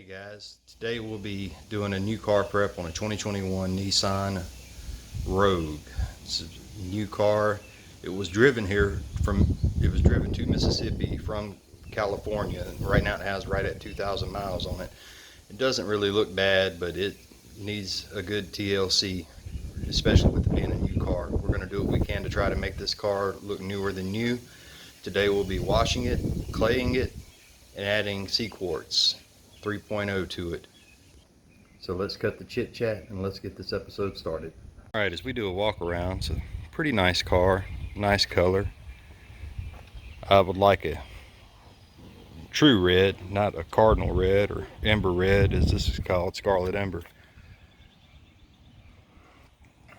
you guys. Today we'll be doing a new car prep on a 2021 Nissan Rogue. It's a new car. It was driven to Mississippi from California. Right now it has right at 2,000 miles on it. It doesn't really look bad, but it needs a good TLC, especially with it being a new car. We're going to do what we can to try to make this car look newer than new. Today we'll be washing it, claying it, and adding CQUARTZ 3.0 to it. So let's cut the chit chat and let's get this episode started. Alright, as we do a walk around, it's a pretty nice car, nice color. I would like a true red, not a cardinal red or ember red as this is called, scarlet ember.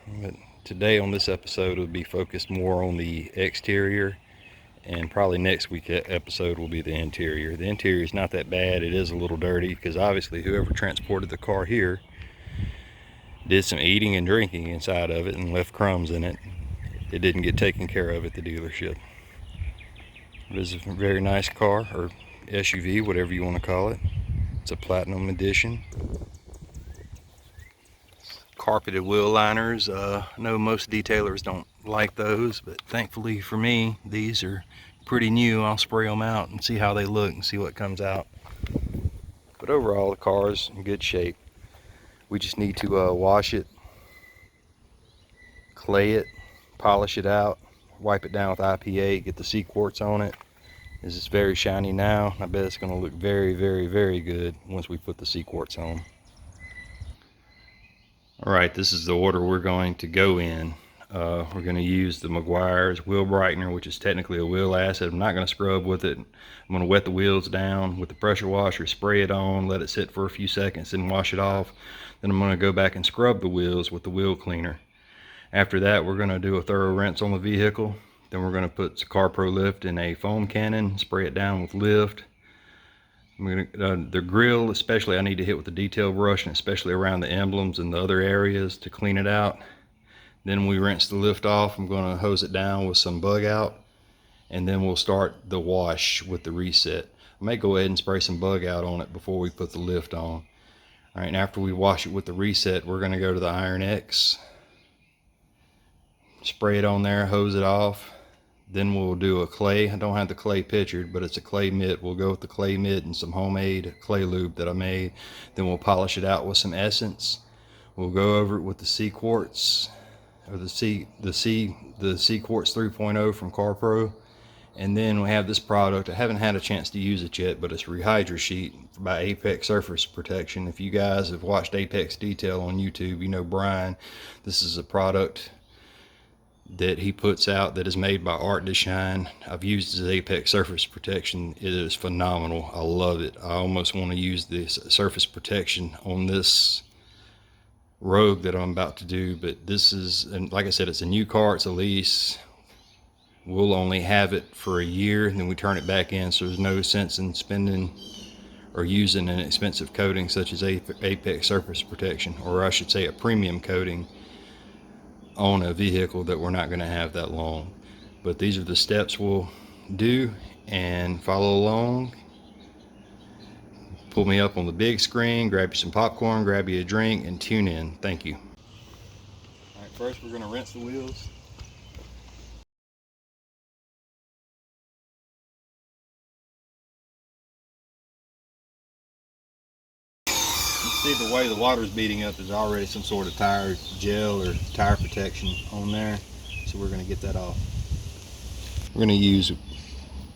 But today on this episode will be focused more on the exterior, and probably next week's episode will be the interior. The interior is not that bad. It is a little dirty because obviously whoever transported the car here did some eating and drinking inside of it and left crumbs in it. It didn't get taken care of at the dealership. It is a very nice car, or SUV, whatever you want to call it. It's a platinum edition. Carpeted wheel liners. I know most detailers don't like those, but thankfully for me, these are pretty new. I'll spray them out and see how they look and see what comes out. But overall, the car is in good shape. We just need to wash it, clay it, polish it out, wipe it down with IPA, get the CQUARTZ on it. It's very shiny now. I bet it's going to look very, very, very good once we put the CQUARTZ on. Alright, this is the order we're going to go in. We're going to use the Meguiar's wheel brightener, which is technically a wheel acid. I'm not going to scrub with it. I'm going to wet the wheels down with the pressure washer, spray it on, let it sit for a few seconds, then wash it off. Then I'm going to go back and scrub the wheels with the wheel cleaner. After that, we're going to do a thorough rinse on the vehicle. Then we're going to put CarPro Lift in a foam cannon, spray it down with Lift. The grill especially I need to hit with the detail brush, and especially around the emblems and the other areas to clean it out. Then we rinse the lift off. I'm going to hose it down with some bug out, and then we'll start the wash with the reset. I may go ahead and spray some bug out on it before we put the lift on. Alright, and after we wash it with the reset, we're going to go to the Iron X, spray it on there, hose it off. Then we'll do a clay. I don't have the clay pictured, but it's a clay mitt. We'll go with the clay mitt and some homemade clay lube that I made. Then we'll polish it out with some essence. We'll go over it with the CQUARTZ, or the CQUARTZ 3.0 from CarPro. And then we have this product. I haven't had a chance to use it yet, but it's Rehydra Sheet by Apex Surface Protection. If you guys have watched Apex Detail on YouTube, you know Brian. This is a product that he puts out that is made by Art to Shine. I've used his Apex Surface Protection. It is phenomenal. I love it. I almost want to use this surface protection on this Rogue that I'm about to do, but this is, and like I said, it's a new car, it's a lease. We'll only have it for a year and then we turn it back in, so there's no sense in spending or using an expensive coating such as Apex Surface Protection, or I should say a premium coating, on a vehicle that we're not going to have that long. But these are the steps we'll do, and follow along. Pull me up on the big screen, grab you some popcorn, grab you a drink, and tune in. Thank you. Alright, first we're going to rinse the wheels. See the way the water's beating up, there's already some sort of tire gel or tire protection on there, so we're going to get that off. We're going to use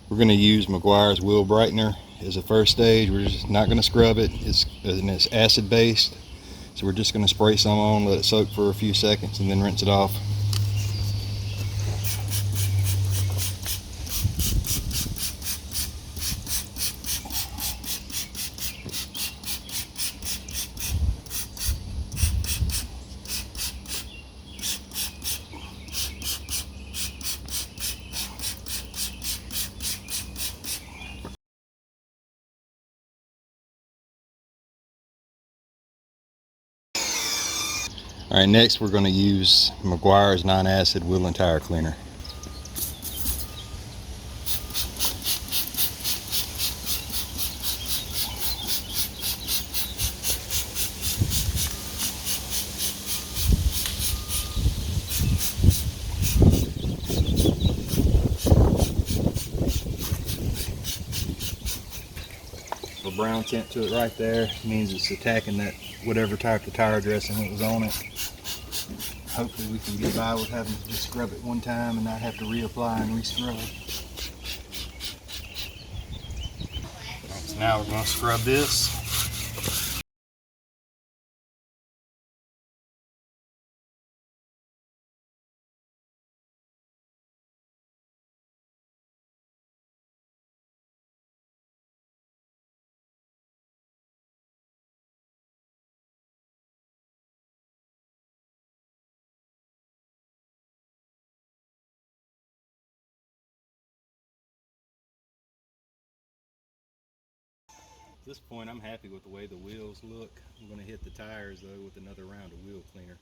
Meguiar's wheel brightener as a first stage. We're just not going to scrub it. It's acid based, so we're just going to spray some on, let it soak for a few seconds, and then rinse it off. Alright, next we're going to use Meguiar's non-acid wheel and tire cleaner. A brown tint to it right there. It means it's attacking that whatever type of tire dressing that was on it. Hopefully we can get by with having to just scrub it one time and not have to reapply and re-scrub. So now we're going to scrub this. At this point, I'm happy with the way the wheels look. I'm going to hit the tires though with another round of wheel cleaner.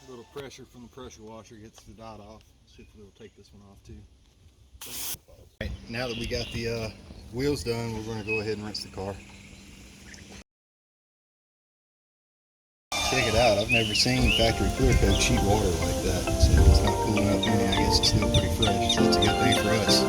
A little pressure from the pressure washer gets the dot off. See if it'll take this one off too. Right, now that we got the wheels done, we're going to go ahead and rinse the car. Check it out. I've never seen factory clear coat cheap water like that. So it's not cooling up any. I guess it's still pretty fresh. So that's a good thing for us.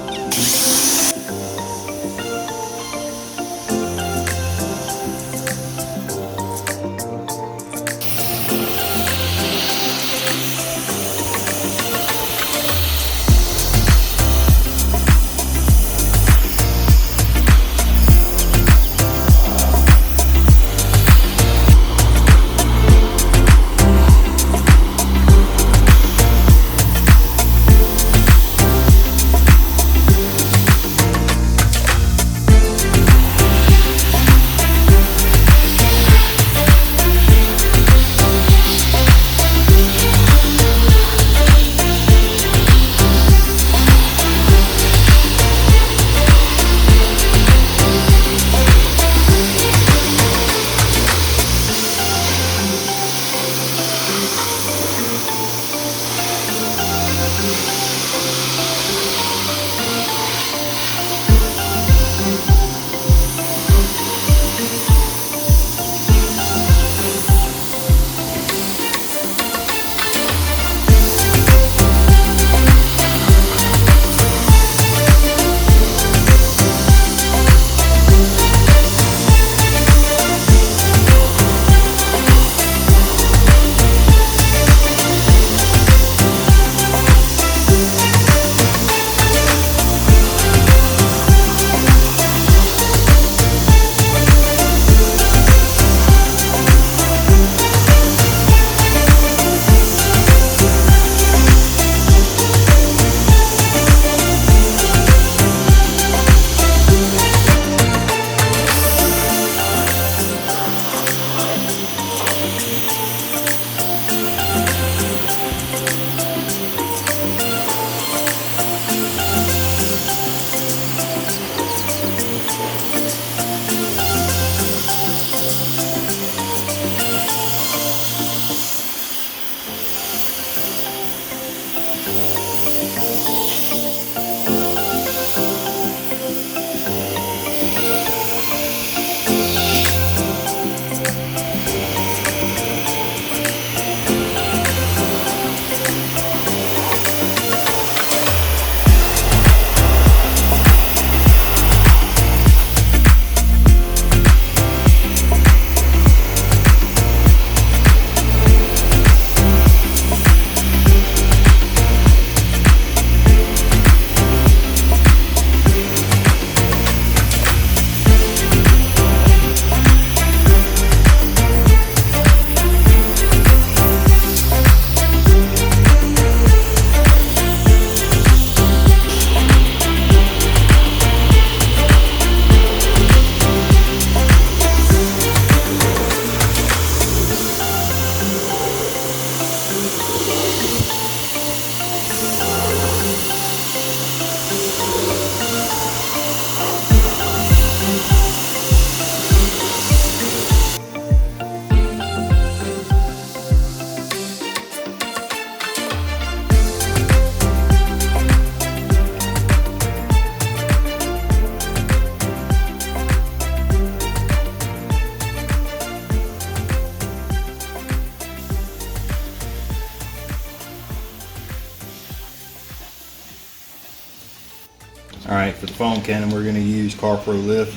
Alright, for the foam cannon we're going to use CarPro Lift.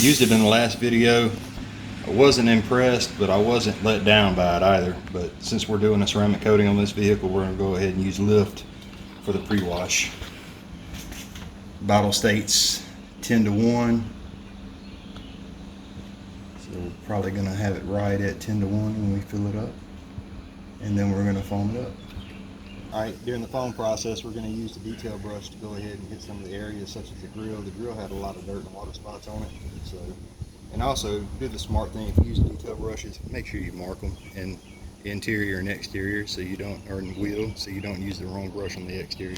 Used it in the last video. I wasn't impressed, but I wasn't let down by it either. But since we're doing a ceramic coating on this vehicle, we're going to go ahead and use Lift for the pre-wash. Bottle states 10 to 1. So we're probably going to have it right at 10 to 1 when we fill it up. And then we're going to foam it up. Alright, during the foam process, we're going to use the detail brush to go ahead and hit some of the areas such as the grill. The grill had a lot of dirt and water spots on it. So, and also, do the smart thing, if you use detail brushes, make sure you mark them in interior and exterior so you don't, or in wheel, so you don't use the wrong brush on the exterior.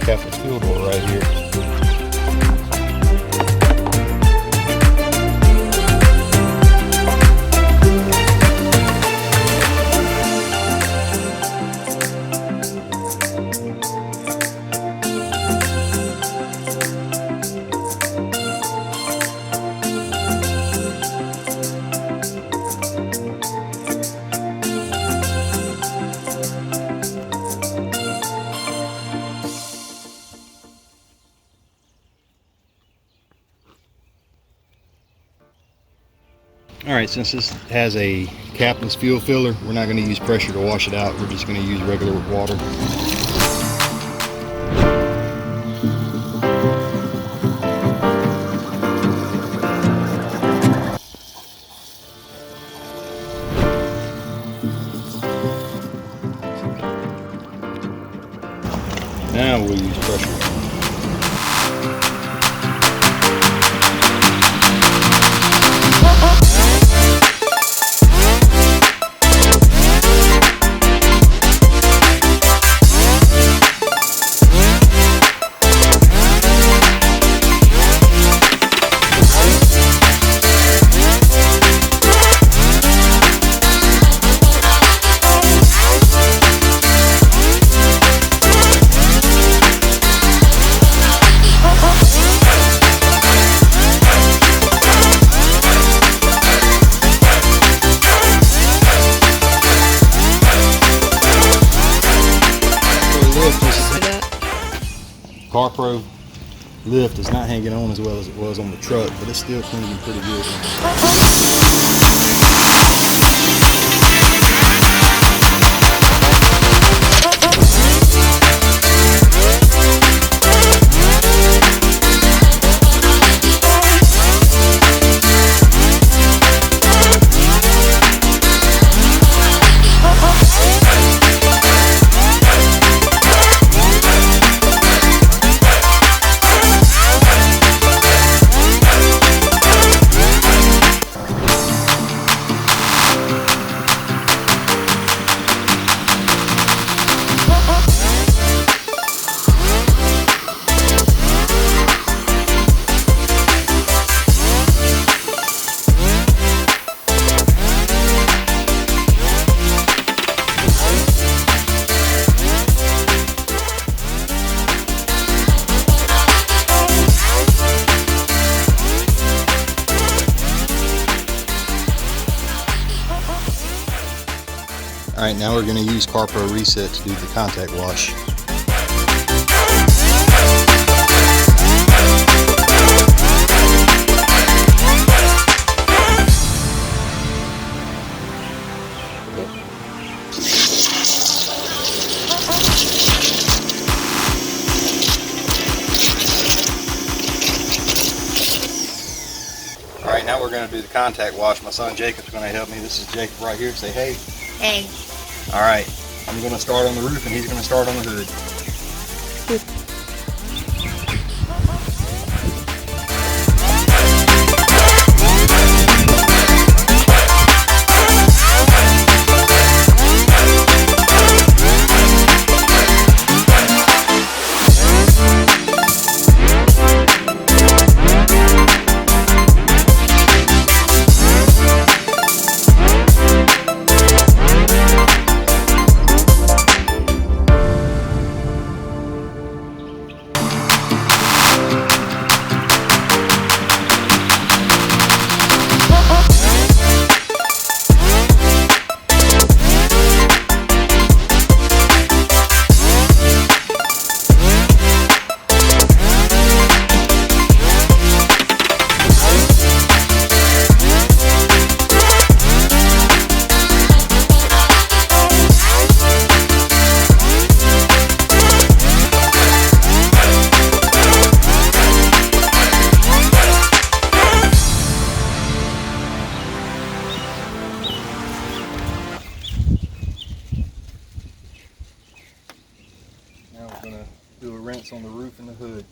Captain's fuel door right here. Alright, since this has a captain's fuel filler, we're not going to use pressure to wash it out. We're just going to use regular water. Now we'll use pressure. CarPro lift is not hanging on as well as it was on the truck, but it's still cleaning pretty good. Alright, now we're going to use CarPro Reset to do the contact wash. Alright, now we're going to do the contact wash. My son Jacob's going to help me. This is Jacob right here. Say hey. Hey. Alright, I'm going to start on the roof and he's going to start on the hood. Now we're going to do a rinse on the roof and the hood.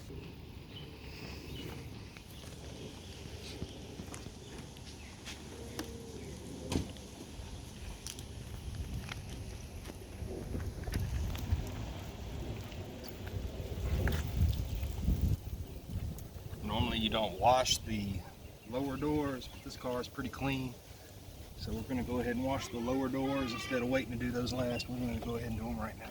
Normally you don't wash the lower doors, but this car is pretty clean. So we're going to go ahead and wash the lower doors instead of waiting to do those last. We're going to go ahead and do them right now.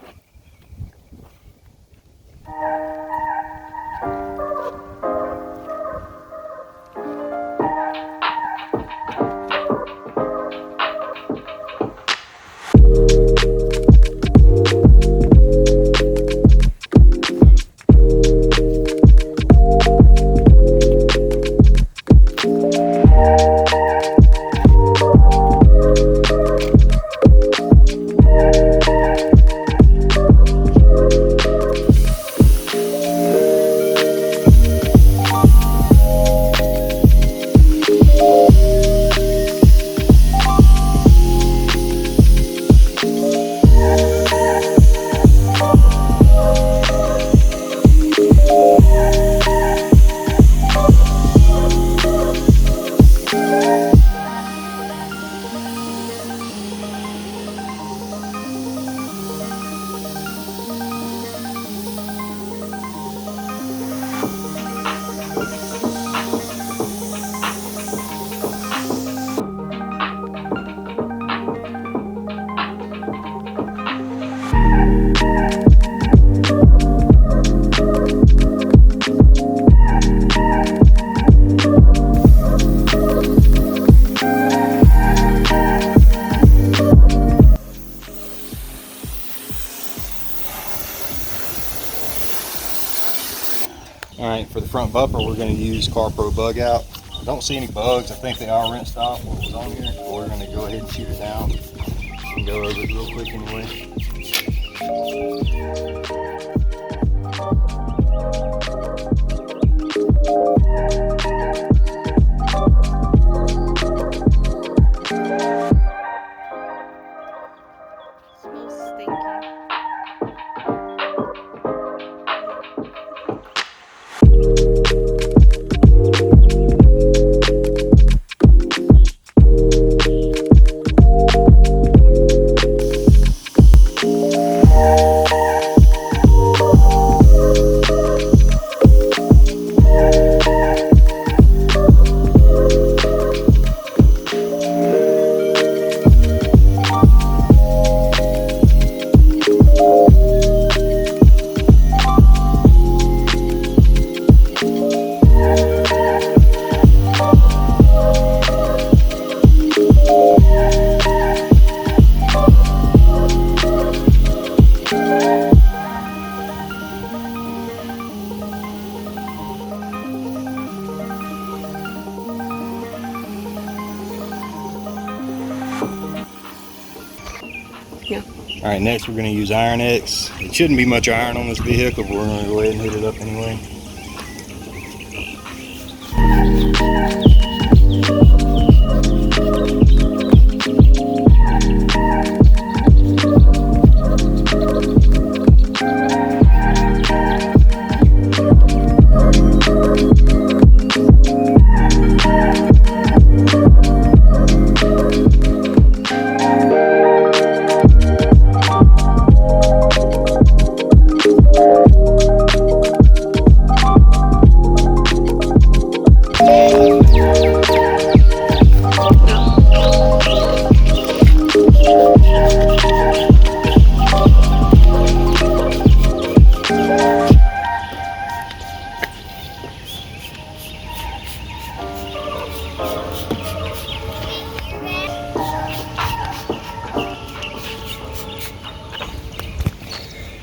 Alright, for the front bumper we're going to use CarPro Bug Out. I don't see any bugs. I think they are rinsed off what was on here. But we're going to go ahead and shoot it down and go over it real quick anyway. Smells stinky. All right, next we're going to use Iron X. It shouldn't be much iron on this vehicle, but we're going to go ahead and heat it up anyway.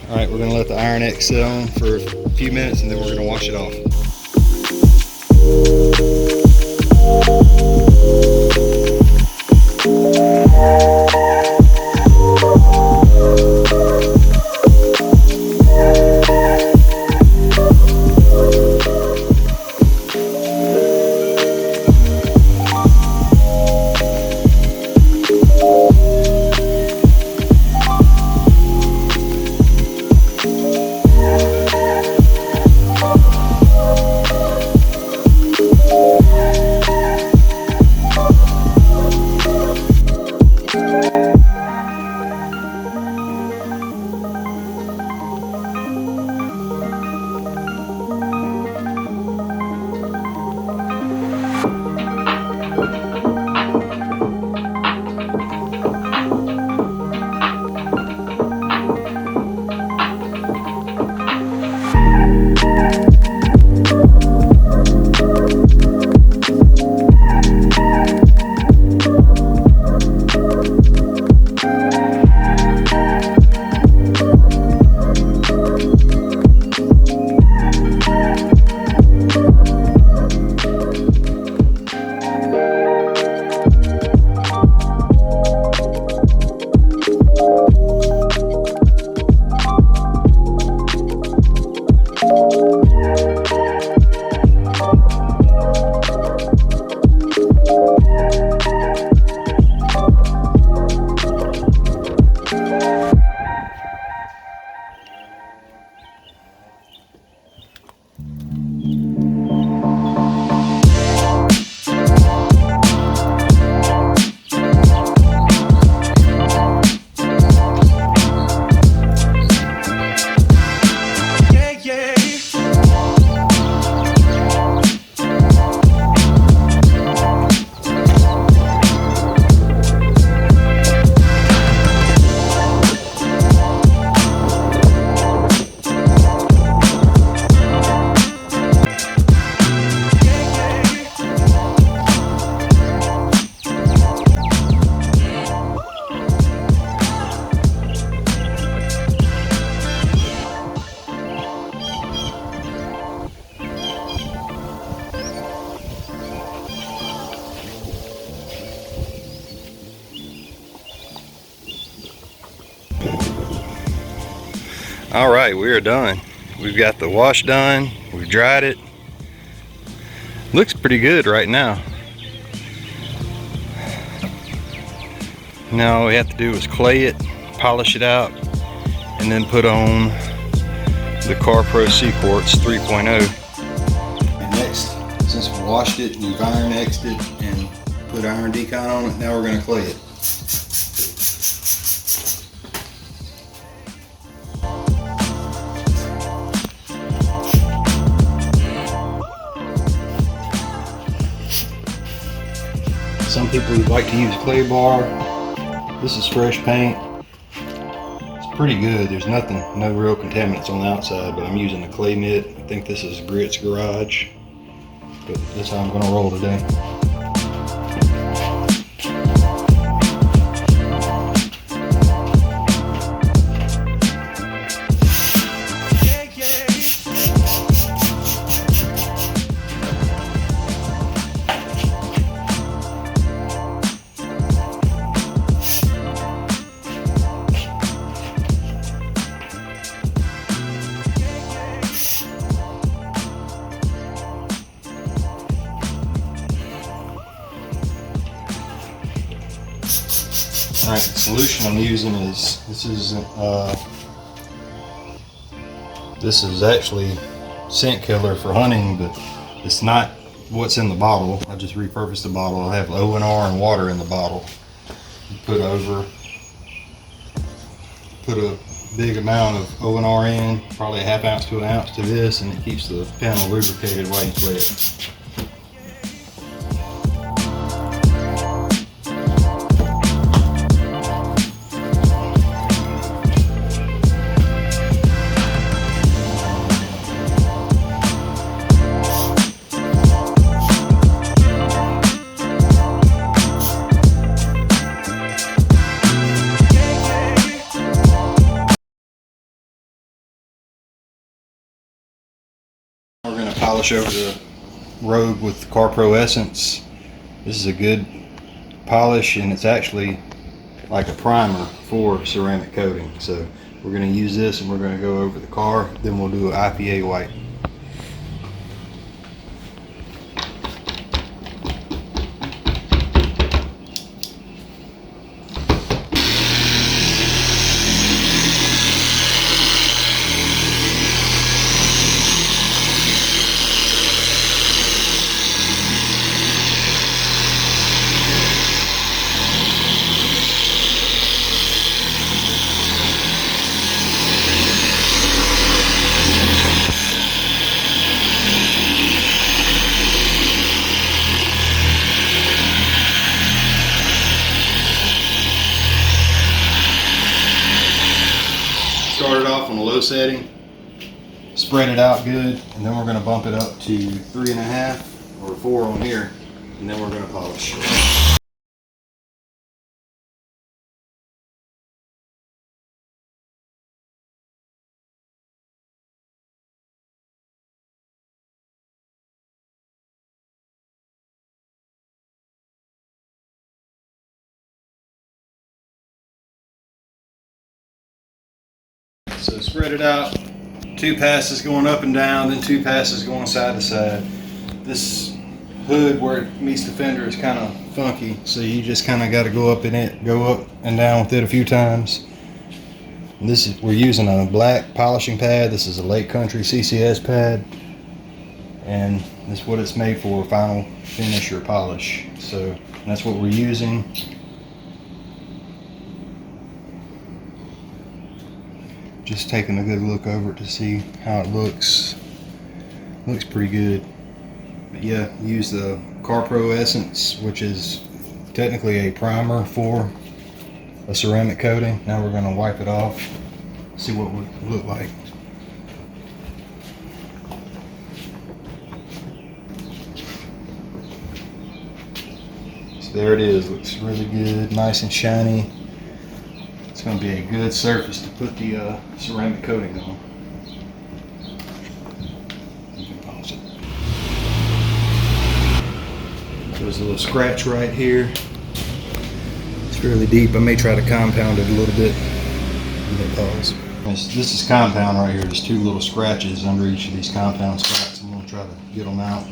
All right, we're going to let the Iron X sit on for a few minutes and then we're going to wash it off. All right, we are done. We've got the wash done. We've dried it. Looks pretty good right now. Now all we have to do is clay it, polish it out, and then put on the CarPro CQUARTZ 3.0. And next, since we washed it and we've Iron X'd it and put iron decon on it, now we're going to clay it. Some people like to use clay bar. This is fresh paint. It's pretty good. There's nothing, no real contaminants on the outside, but I'm using a clay mitt. I think this is Grit's Garage, but that's how I'm gonna roll today. Alright, the solution I'm using is, this is actually scent killer for hunting, but it's not what's in the bottle. I just repurposed the bottle. I have ONR and water in the bottle. You put a big amount of ONR in, probably a half ounce to an ounce to this, and it keeps the panel lubricated while you play it. We're going to polish over the Rogue with CarPro Essence. This is a good polish, and it's actually like a primer for ceramic coating. So we're going to use this and we're going to go over the car, then we'll do an IPA white. Start it off on a low setting, spread it out good, and then we're going to bump it up to 3.5 or 4 on here, and then we're going to polish. So spread it out, 2 passes going up and down, then 2 passes going side to side. This hood where it meets the fender is kind of funky, so you just kind of got to go up and down with it a few times. And this is, we're using a black polishing pad. This is a Lake Country CCS pad, and that's what it's made for, final finish or polish. So that's what we're using. Just taking a good look over it to see how it looks. Looks pretty good. But yeah, use the CarPro Essence, which is technically a primer for a ceramic coating. Now we're going to wipe it off, see what it would look like. So there it is. Looks really good, nice and shiny. It's going to be a good surface to put the ceramic coating on. You can pause it. There's a little scratch right here. It's fairly deep. I may try to compound it a little bit. Pause. This is compound right here. There's 2 little scratches under each of these compound spots. I'm going to try to get them out.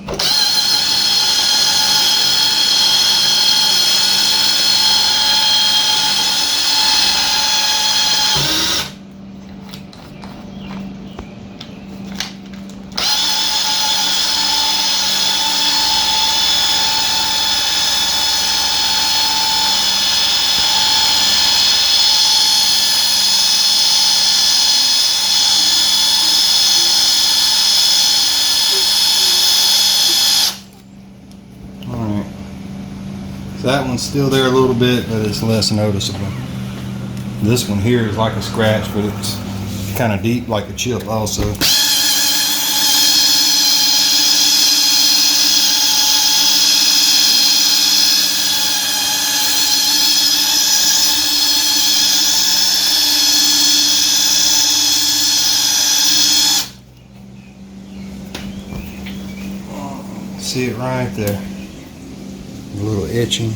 That one's still there a little bit, but it's less noticeable. This one here is like a scratch, but it's kind of deep like a chip also. See it right there. A little itching.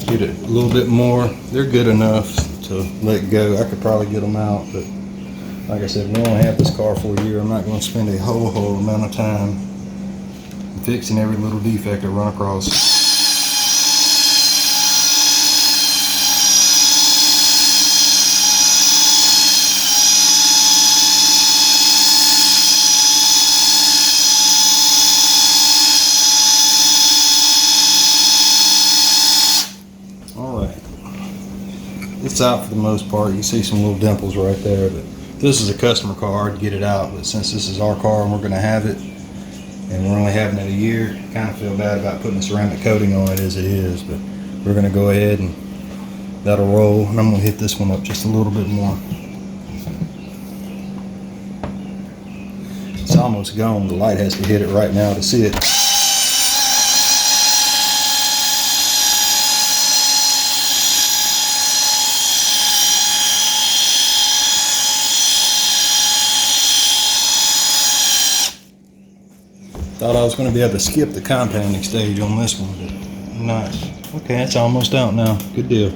Get it a little bit more. They're good enough to let go. I could probably get them out, but like I said, we only have this car for a year. I'm not going to spend a whole amount of time fixing every little defect I run across. it's out for the most part. You can see some little dimples right there, but this is a customer car to get it out. But since this is our car and we're going to have it, and we're only having it a year, kind of feel bad about putting a ceramic coating on it as it is. But we're going to go ahead and that'll roll. And I'm going to hit this one up just a little bit more. It's almost gone. The light has to hit it right now to see it. Thought I was going to be able to skip the compounding stage on this one, but I'm not. Okay, it's almost out now. Good deal.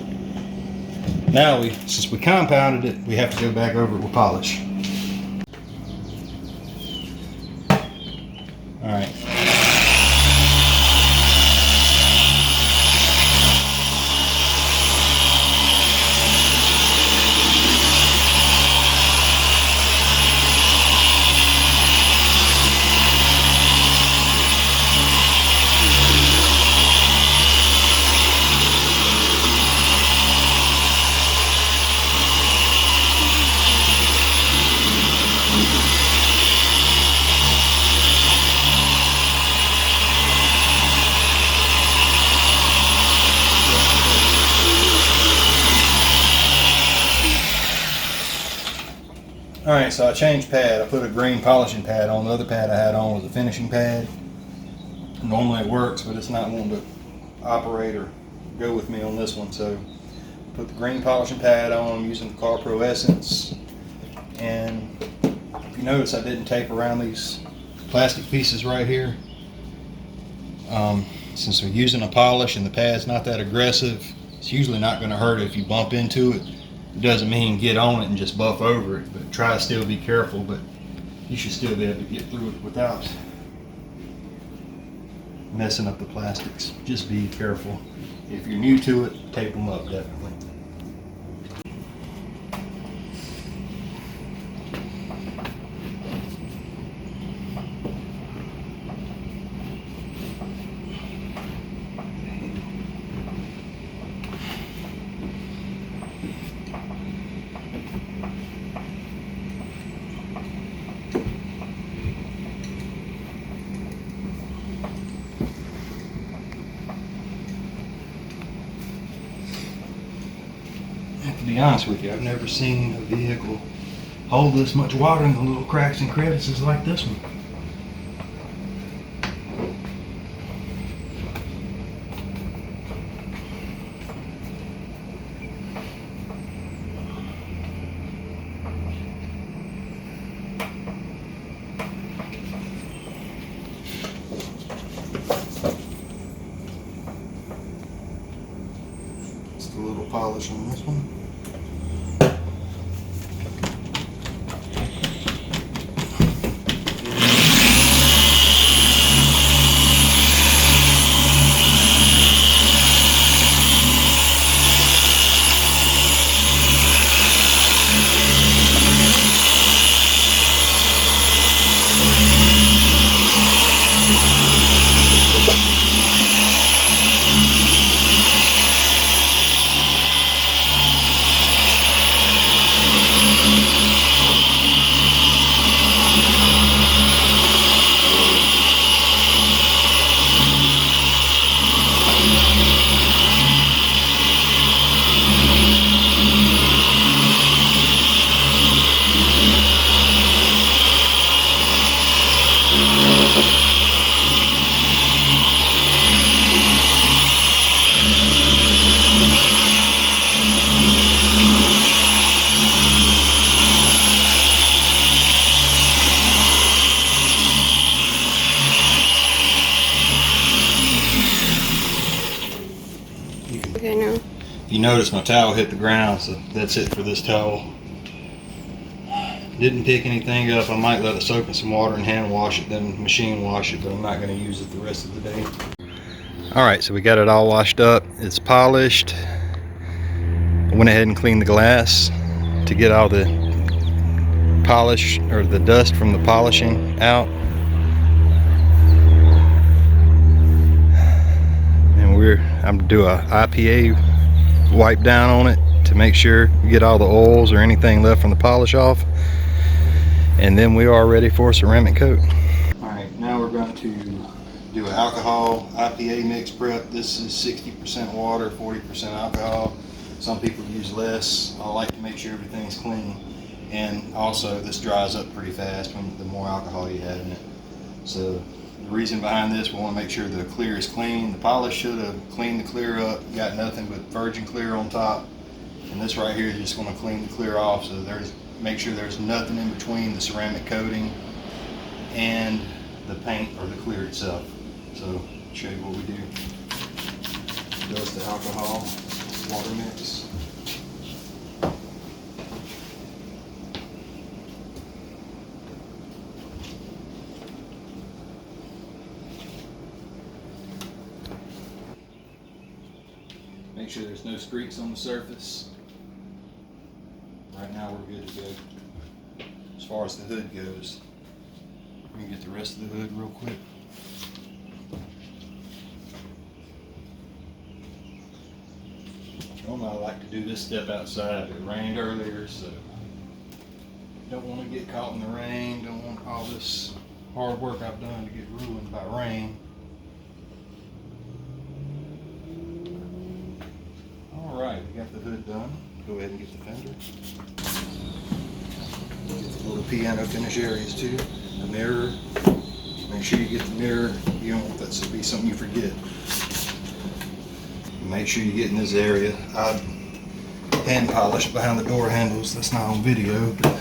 Now, since we compounded it, we have to go back over it with polish. All right. Alright, so I changed pad. I put a green polishing pad on. The other pad I had on was a finishing pad. Normally it works, but it's not wanting to operate or go with me on this one. So put the green polishing pad on. I'm using the CarPro Essence. And if you notice, I didn't tape around these plastic pieces right here. Since we're using a polish and the pad's not that aggressive, it's usually not going to hurt if you bump into it. It doesn't mean get on it and just buff over it, but try to still be careful, but you should still be able to get through it without messing up the plastics. Just be careful. If you're new to it, tape them up definitely. To be honest with you, I've never seen a vehicle hold this much water in the little cracks and crevices like this one. Just a little polish on this one. Okay, now. If you notice, my towel hit the ground, so that's it for this towel. Didn't pick anything up. I might let it soak in some water and hand wash it, then machine wash it, but I'm not going to use it the rest of the day. Alright, so we got it all washed up. It's polished. I went ahead and cleaned the glass to get all the polish or the dust from the polishing out. And I'm gonna do a IPA wipe down on it to to make sure we get all the oils or anything left from the polish off. And then we are ready for a ceramic coat. Alright, now we're going to do an alcohol IPA mix prep. This is 60% water, 40% alcohol. Some people use less. I like to make sure everything's clean. And also this dries up pretty fast when the more alcohol you have in it. So the reason behind this, we want to make sure the clear is clean. The polish should have cleaned the clear up, got nothing but virgin clear on top. And this right here is just going to clean the clear off, so make sure there's nothing in between the ceramic coating and the paint or the clear itself. So I'll show you what we do. Dust the alcohol water mix. Make sure there's no streaks on the surface. Right now we're good to go. As far as the hood goes, we can get the rest of the hood real quick. Normally I like to do this step outside. It rained earlier, so don't want to get caught in the rain. Don't want all this hard work I've done to get ruined by rain. Alright, we got the hood done. Go ahead and get the fender. Get the little piano finish areas too. The mirror. Make sure you get the mirror. You don't want that to be something you forget. Make sure you get in this area. I hand polish behind the door handles. That's not on video, but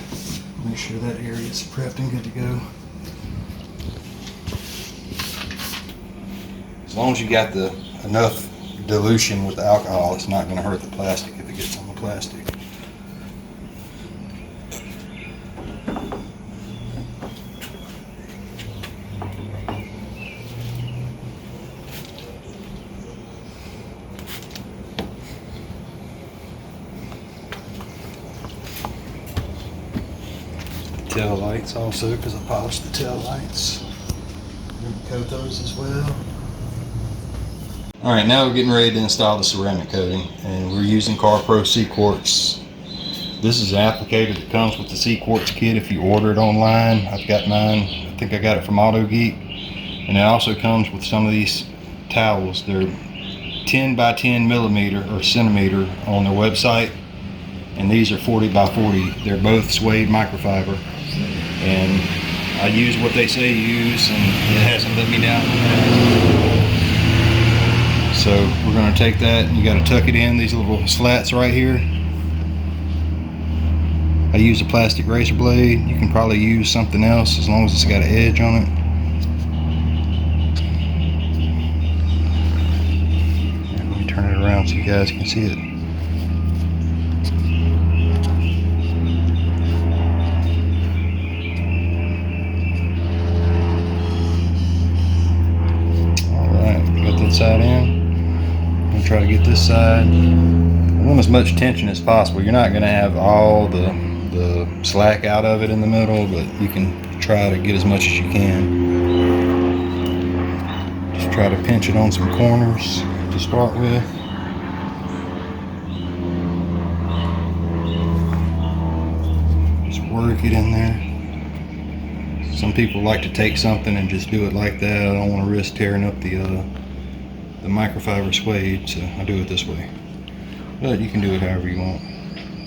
make sure that area is prepped and good to go. As long as you got enough dilution with the alcohol, it's not going to hurt the plastic if it gets on the plastic. Tail lights also, because I polished the tail lights. Coat those as well. Alright, now we're getting ready to install the ceramic coating, and we're using CarPro CQUARTZ. This is an applicator that comes with the CQUARTZ kit if you order it online. I've got mine, I think I got it from AutoGeek. And it also comes with some of these towels. They're 10 by 10 millimeter or centimeter on their website, and these are 40 by 40. They're both suede microfiber, and I use what they say use, and it hasn't let me down. So we're going to take that, and you got to tuck it in these little slats right here. I use a plastic razor blade. You can probably use something else as long as it's got an edge on it. And let me turn it around so you guys can see it. Alright, got that side in. I'm going to try to get this side. I want as much tension as possible. You're not going to have all the slack out of it in the middle, but you can try to get as much as you can. Just try to pinch it on some corners to start with. Just work it in there. Some people like to take something and just do it like that. I don't want to risk tearing up the microfiber suede, so I do it this way. But you can do it however you want,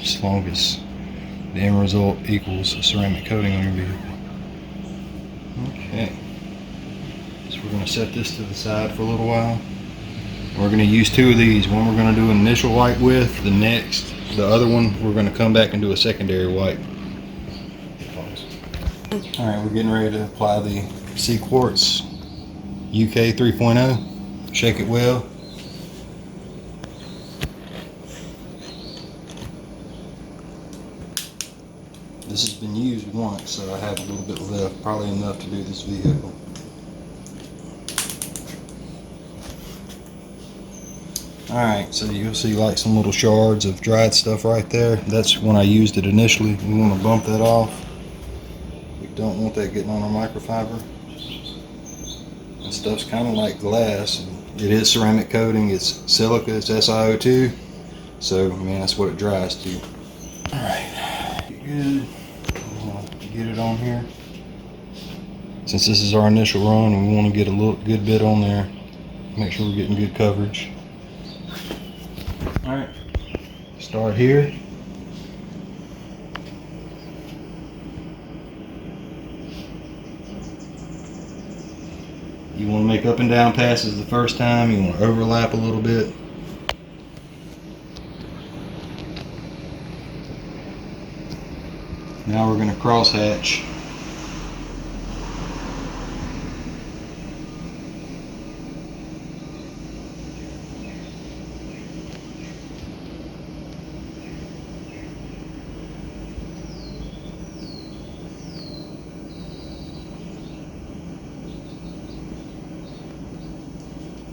as long as the end result equals a ceramic coating on your vehicle. Okay, so we're going to set this to the side for a little while. We're going to use two of these. One we're going to do an initial wipe with, the other one we're going to come back and do a secondary wipe. Alright, we're getting ready to apply the CQUARTZ UK 3.0. Shake it well. This has been used once, so I have a little bit left, probably enough to do this vehicle. Alright, so you'll see like some little shards of dried stuff right there. That's when I used it initially. We want to bump that off. We don't want that getting on our microfiber. This stuff's kind of like glass. It is ceramic coating, it's silica, it's SiO2. So, I mean, that's what it dries to. Alright, good. Get it on here. Since this is our initial run, we want to get a good bit on there. Make sure we're getting good coverage. Alright, start here. You want to make up and down passes the first time. You want to overlap a little bit. Now we're going to cross hatch.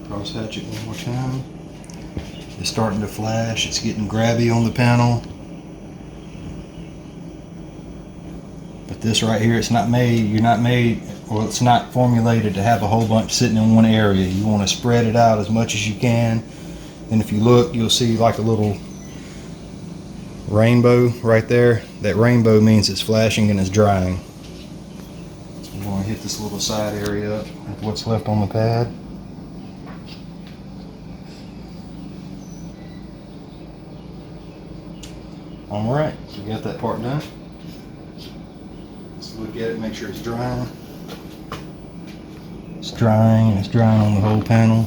Cross hatch it one more time. It's starting to flash. It's getting grabby on the panel. But this right here, it's not formulated to have a whole bunch sitting in one area. You want to spread it out as much as you can. And if you look, you'll see like a little rainbow right there. That rainbow means it's flashing and it's drying. So we're going to hit this little side area up with what's left on the pad. Alright, so we got that part done. Let's look at it, make sure it's drying. It's drying, and it's drying on the whole panel.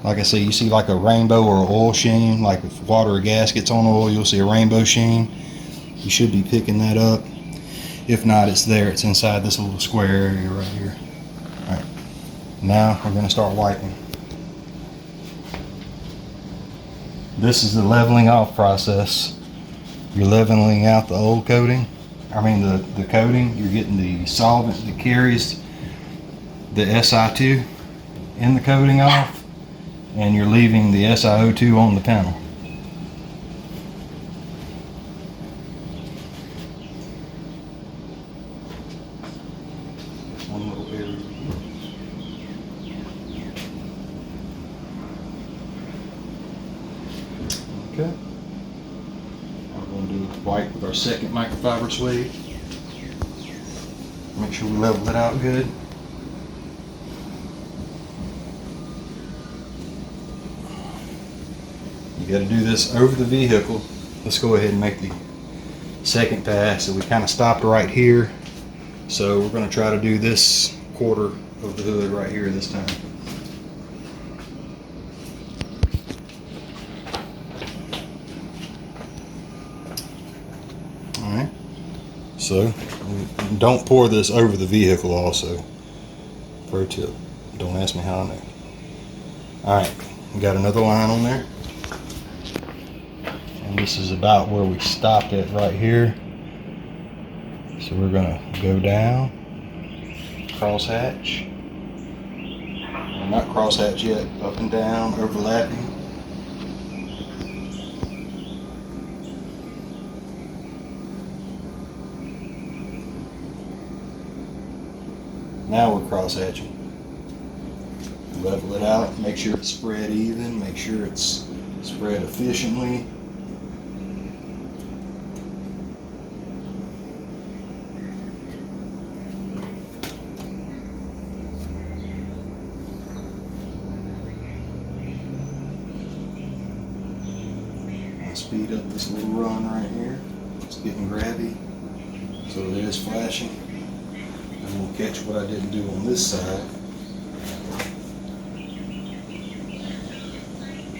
Like I say, you see like a rainbow or an oil sheen, like if water or gas gets on oil, you'll see a rainbow sheen. You should be picking that up. If not, it's there. It's inside this little square area right here. Alright, now we're going to start wiping. This is the leveling off process. You're leveling out the old coating. I mean the coating. You're getting the solvent that carries the Si2 in the coating off, and you're leaving the SiO2 on the panel. One little area. Okay. We're going to do white with our second microfiber sleeve. Make sure we level it out good. You got to do this over the vehicle. Let's go ahead and make the second pass. So we kind of stopped right here. So we're going to try to do this quarter of the hood right here this time. Alright. So don't pour this over the vehicle also. Pro tip. Don't ask me how I know. Alright. We got another line on there. And this is about where we stopped at right here. So we're going to go down, cross hatch. Well, not cross hatch yet, up and down, overlapping. Now we're cross hatching. Level it out, make sure it's spread even, make sure it's spread efficiently. Speed up this little run right here. It's getting grabby, so it is flashing. And we'll catch what I didn't do on this side.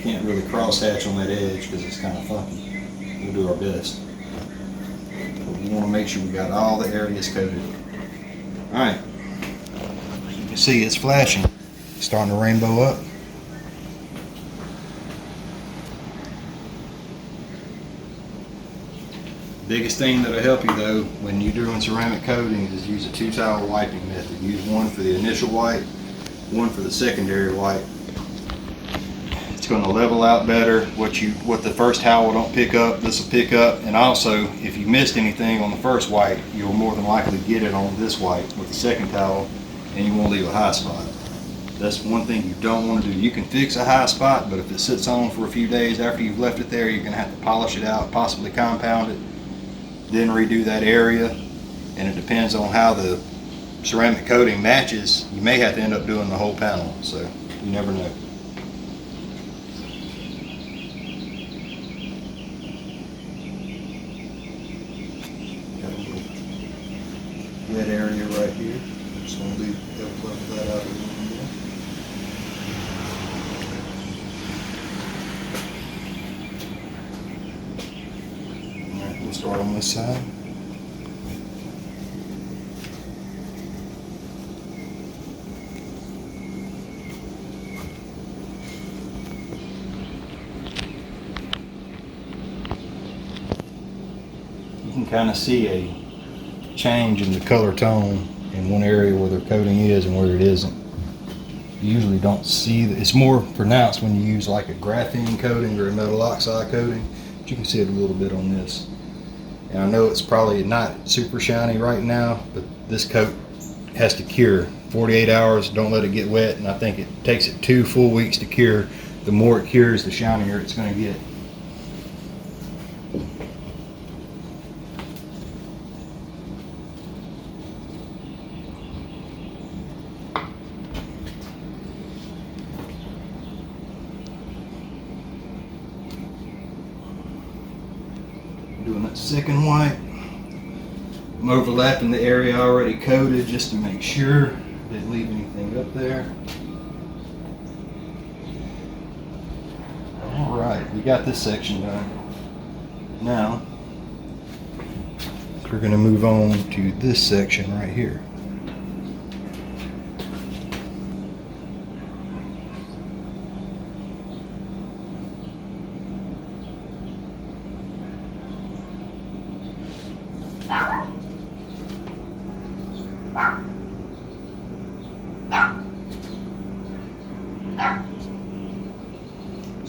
Can't really cross hatch on that edge because it's kind of funky. We'll do our best. But we want to make sure we got all the areas coated. Alright. You can see it's flashing. It's starting to rainbow up. Biggest thing that'll help you though when you're doing ceramic coating is use a 2-towel wiping method. Use one for the initial wipe, one for the secondary wipe. It's going to level out better. What the first towel don't pick up, this will pick up. And also, if you missed anything on the first wipe, you'll more than likely get it on this wipe with the second towel, and you won't leave a high spot. That's one thing you don't want to do. You can fix a high spot, but if it sits on for a few days after you've left it there, you're going to have to polish it out, possibly compound it, then redo that area. And it depends on how the ceramic coating matches. You may have to end up doing the whole panel, so you never know. Got a little wet area right here. Just want to level that out a little more. Alright, we'll start on this side. You can kind of see a change in the color tone in one area where their coating is and where it isn't. You usually don't see that. It's more pronounced when you use like a graphene coating or a metal oxide coating, but you can see it a little bit on this. And I know it's probably not super shiny right now, but this coat has to cure 48 hours. Don't let it get wet, and I think it takes it 2 full weeks to cure. The more it cures, the shinier it's going to get. Doing that second white. I'm overlapping the area I already coated just to make sure I didn't leave anything up there. Alright, we got this section done. Now, we're going to move on to this section right here.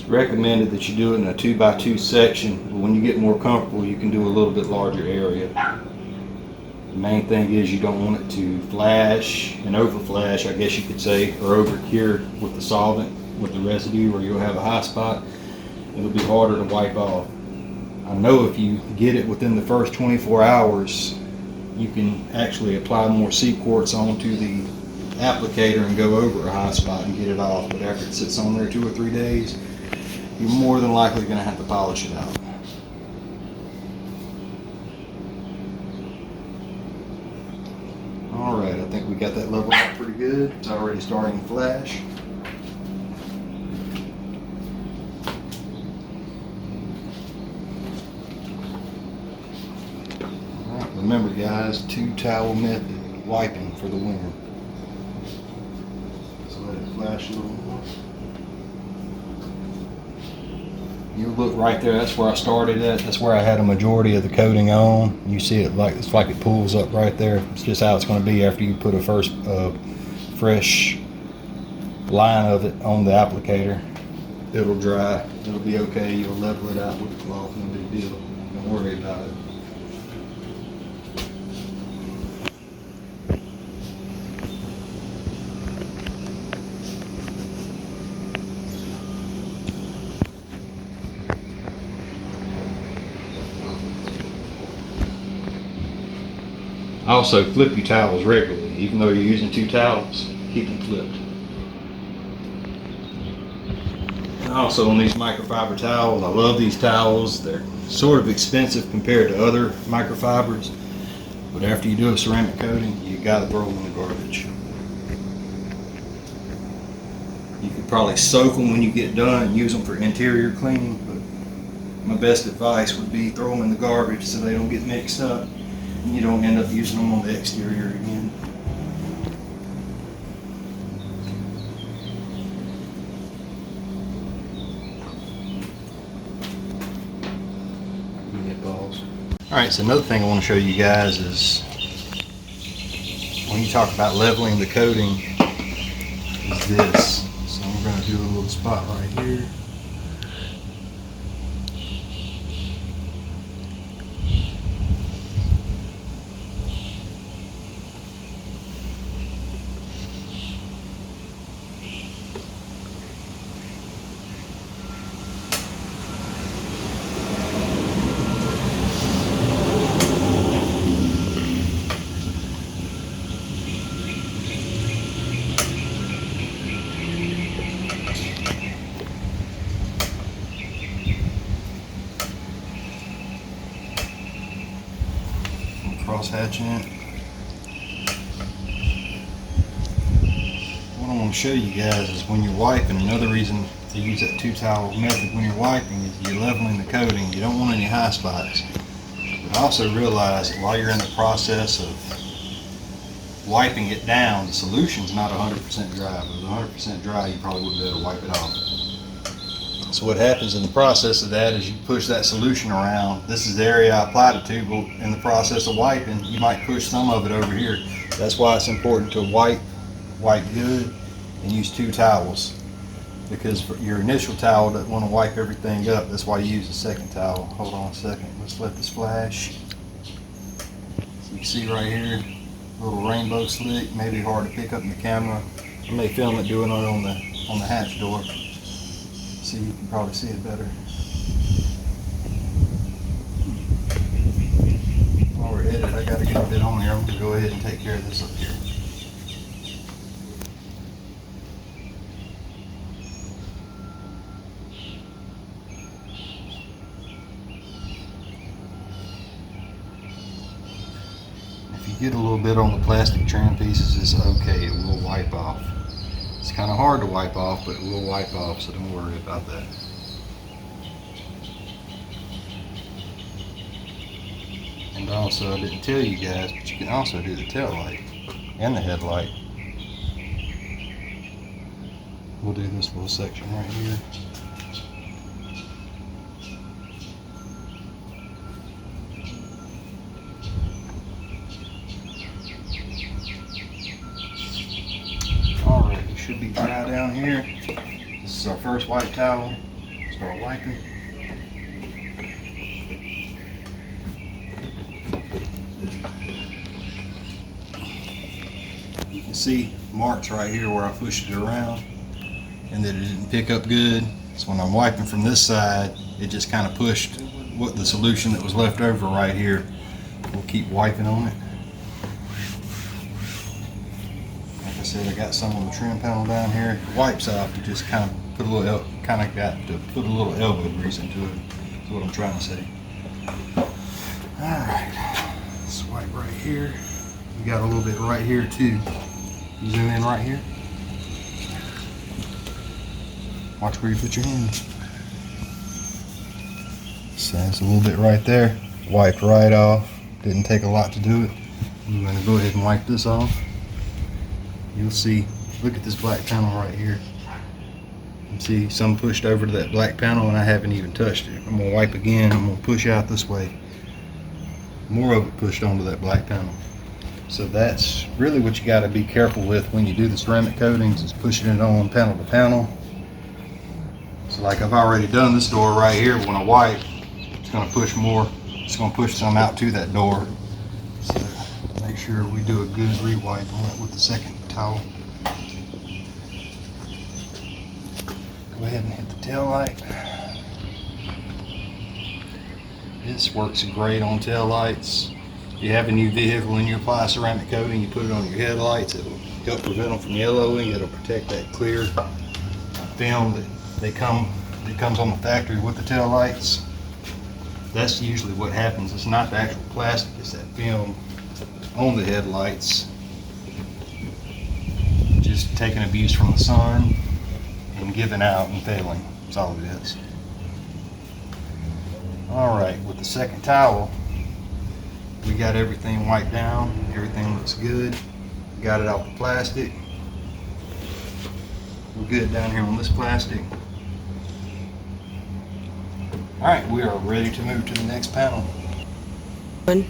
Recommended that you do it in a 2x2 section, but when you get more comfortable you can do a little bit larger area. The main thing is you don't want it to flash and over flash, I guess you could say, or over cure with the solvent, with the residue, or you'll have a high spot. It'll be harder to wipe off. I know if you get it within the first 24 hours you can actually apply more CQUARTZ onto the applicator and go over a high spot and get it off, but after it sits on there 2 or 3 days, you're more than likely going to have to polish it out. Alright, I think we got that leveled out pretty good. It's already starting to flash. Alright, remember guys, 2-towel method, wiping for the winner. So let it flash a little more. You look right there, that's where I started at. That's where I had a majority of the coating on. You see it like, it's like it pulls up right there. It's just how it's going to be after you put a first fresh line of it on the applicator. It'll dry, it'll be okay. You'll level it out with the cloth, no big deal. Don't worry about it. Also, flip your towels regularly. Even though you're using 2 towels, keep them flipped. And also on these microfiber towels, I love these towels. They're sort of expensive compared to other microfibers, but after you do a ceramic coating, you gotta throw them in the garbage. You could probably soak them when you get done and use them for interior cleaning, but my best advice would be throw them in the garbage so they don't get mixed up. You don't end up using them on the exterior again. You get balls. Alright, so another thing I want to show you guys is when you talk about leveling the coating is this. So I'm going to do a little spot right here. cross hatching it. What I want to show you guys is when you're wiping, another reason to use that 2-towel method when you're wiping is you're leveling the coating. You don't want any high spots. But also realize that while you're in the process of wiping it down, the solution's not 100% dry. If it was 100% dry, you probably wouldn't be able to wipe it off. So what happens in the process of that is you push that solution around. This is the area I applied it to, but in the process of wiping, you might push some of it over here. That's why it's important to wipe good and use 2 towels. Because for your initial towel doesn't want to wipe everything up. That's why you use the second towel. Hold on a second. Let's let this flash. So you can see right here, a little rainbow slick. Maybe hard to pick up in the camera. I may film it doing it on the hatch door. See, you can probably see it better. While we're at it, I got to get a bit on here. I'm going to go ahead and take care of this up here. Get a little bit on the plastic trim pieces, it's okay, it will wipe off. It's kind of hard to wipe off, but it will wipe off, so don't worry about that. And also, I didn't tell you guys, but you can also do the tail light and the headlight. We'll do this little section right here. Should be dry down here. This is our first white towel. Start wiping. You can see marks right here where I pushed it around and that it didn't pick up good. So when I'm wiping from this side, it just kind of pushed what the solution that was left over right here. We'll keep wiping on it. Like I said, I got some on the trim panel down here. If it wipes off, you just kind of put a little, got to put a little elbow grease into it. That's what I'm trying to say. All right, let's wipe right here. We got a little bit right here too. You zoom in right here. Watch where you put your hands. So that's a little bit right there. Wiped right off. Didn't take a lot to do it. I'm going to go ahead and wipe this off. You'll see, look at this black panel right here. You see some pushed over to that black panel and I haven't even touched it. I'm going to wipe again. I'm going to push out this way. More of it pushed onto that black panel. So that's really what you got to be careful with when you do the ceramic coatings, is pushing it on panel to panel. So like I've already done this door right here. When I wipe, it's going to push more. It's going to push some out to that door. So make sure we do a good re-wipe on it with the second towel. Go ahead and hit the tail light. This works great on tail lights. If you have a new vehicle and you apply ceramic coating, you put it on your headlights, it will help prevent them from yellowing. It'll protect that clear film that comes on the factory with the tail lights. That's usually what happens. It's not the actual plastic, it's that film on the headlights just taking abuse from the sun and giving out and failing. That's all it is. Alright, with the second towel, we got everything wiped down. Everything looks good. Got it off the plastic. We're good down here on this plastic. Alright, we are ready to move to the next panel. I'm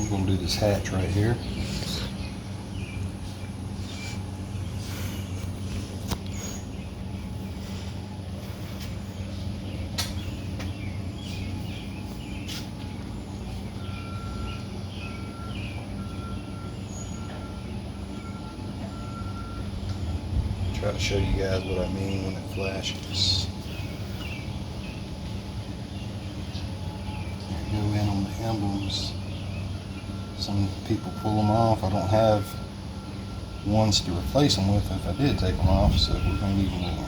going to do this hatch right here. Try to show you guys what I mean when it flashes. Go in on the emblems. Some people pull them off. I don't have ones to replace them with if I did take them off, so we're going to need more.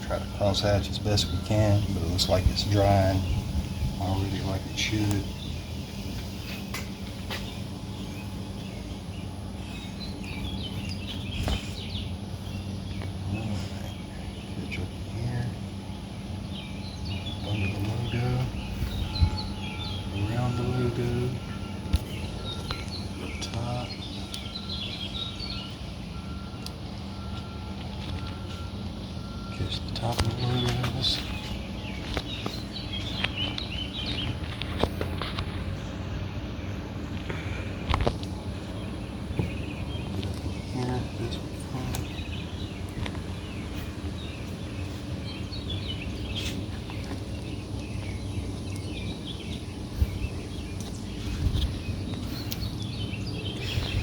Try to cross hatch as best we can, but it looks like it's drying already like it should.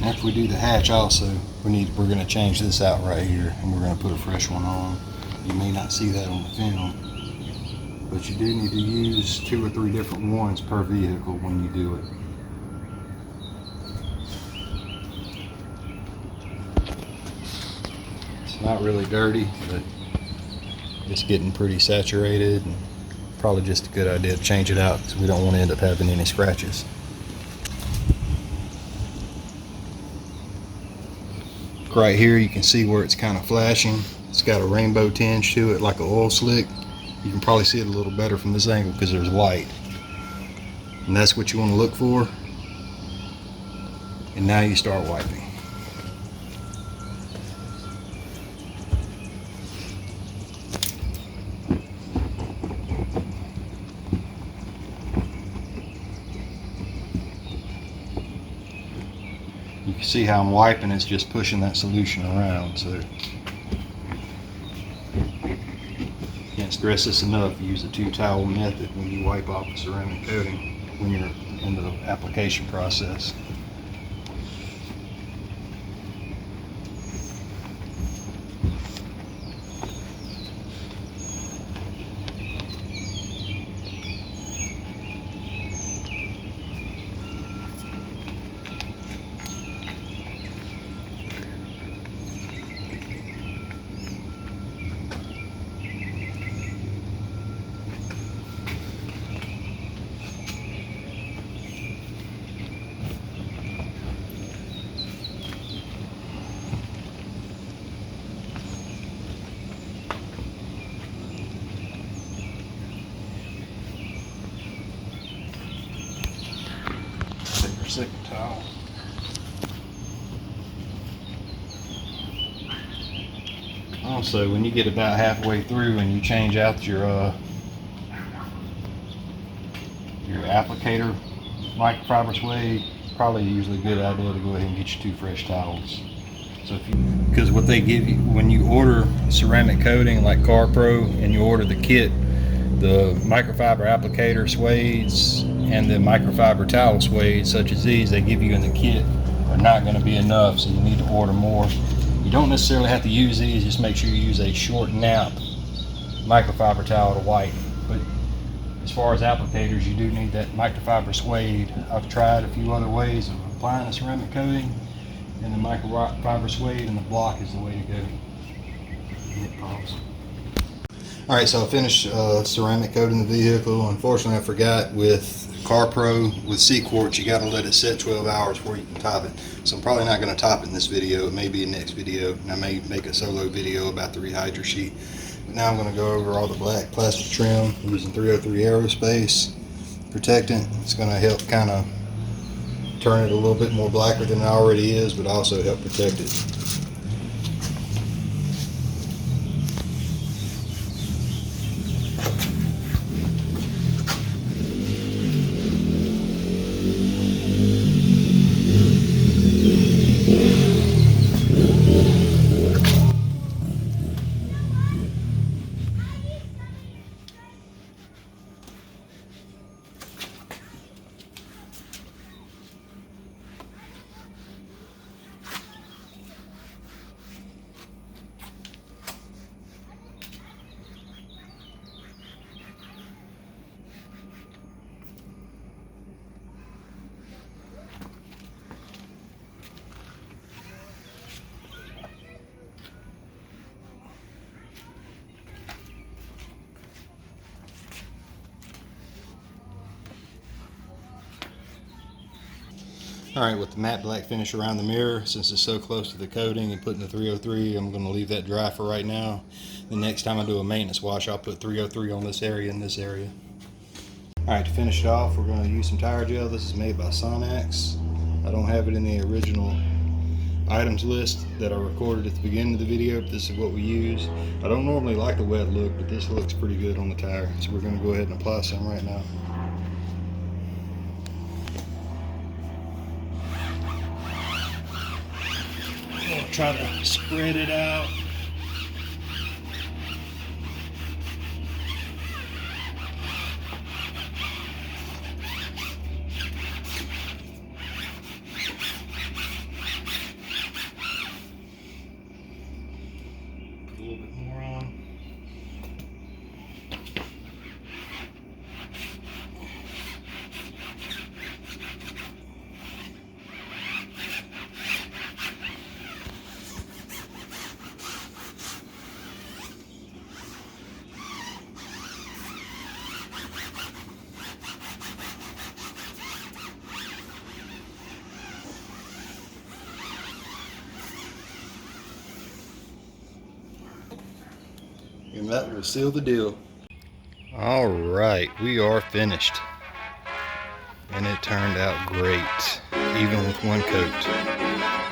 After we do the hatch also, we're going to change this out right here, and we're going to put a fresh one on. You may not see that on the film, but you do need to use 2 or 3 different ones per vehicle when you do it. It's not really dirty, but it's getting pretty saturated, and probably just a good idea to change it out because we don't want to end up having any scratches. Right here you can see where it's kind of flashing. It's got a rainbow tinge to it, like an oil slick. You can probably see it a little better from this angle because there's white, and that's what you want to look for. And now you start wiping. You can see how I'm wiping, it's just pushing that solution around. So can't stress this enough, use the 2-towel method when you wipe off the ceramic coating when you're in the application process. Second towel. Also, when you get about halfway through and you change out your applicator microfiber suede, probably usually a good idea to go ahead and get you 2 fresh towels. So because what they give you when you order ceramic coating like CarPro and you order the kit, the microfiber applicator suedes and the microfiber towel suede such as these they give you in the kit are not going to be enough, so you need to order more. You don't necessarily have to use these, just make sure you use a short nap microfiber towel to wipe. But as far as applicators, you do need that microfiber suede. I've tried a few other ways of applying the ceramic coating, and the microfiber suede and the block is the way to go. Alright, so I finished ceramic coating the vehicle. Unfortunately, I forgot with CarPro, with CQUARTZ, you got to let it set 12 hours before you can top it. So I'm probably not going to top it in this video. It may be in the next video, and I may make a solo video about the rehydro sheet. But now I'm going to go over all the black plastic trim using 303 aerospace protectant. It's going to help kind of turn it a little bit more blacker than it already is, but also help protect it. Alright, with the matte black finish around the mirror, since it's so close to the coating and putting the 303, I'm going to leave that dry for right now. The next time I do a maintenance wash, I'll put 303 on this area and this area. Alright, to finish it off, we're going to use some tire gel. This is made by Sonax. I don't have it in the original items list that I recorded at the beginning of the video, but this is what we use. I don't normally like the wet look, but this looks pretty good on the tire, so we're going to go ahead and apply some right now. Try to spread it out. And that will seal the deal. All right, we are finished. And it turned out great, even with one coat.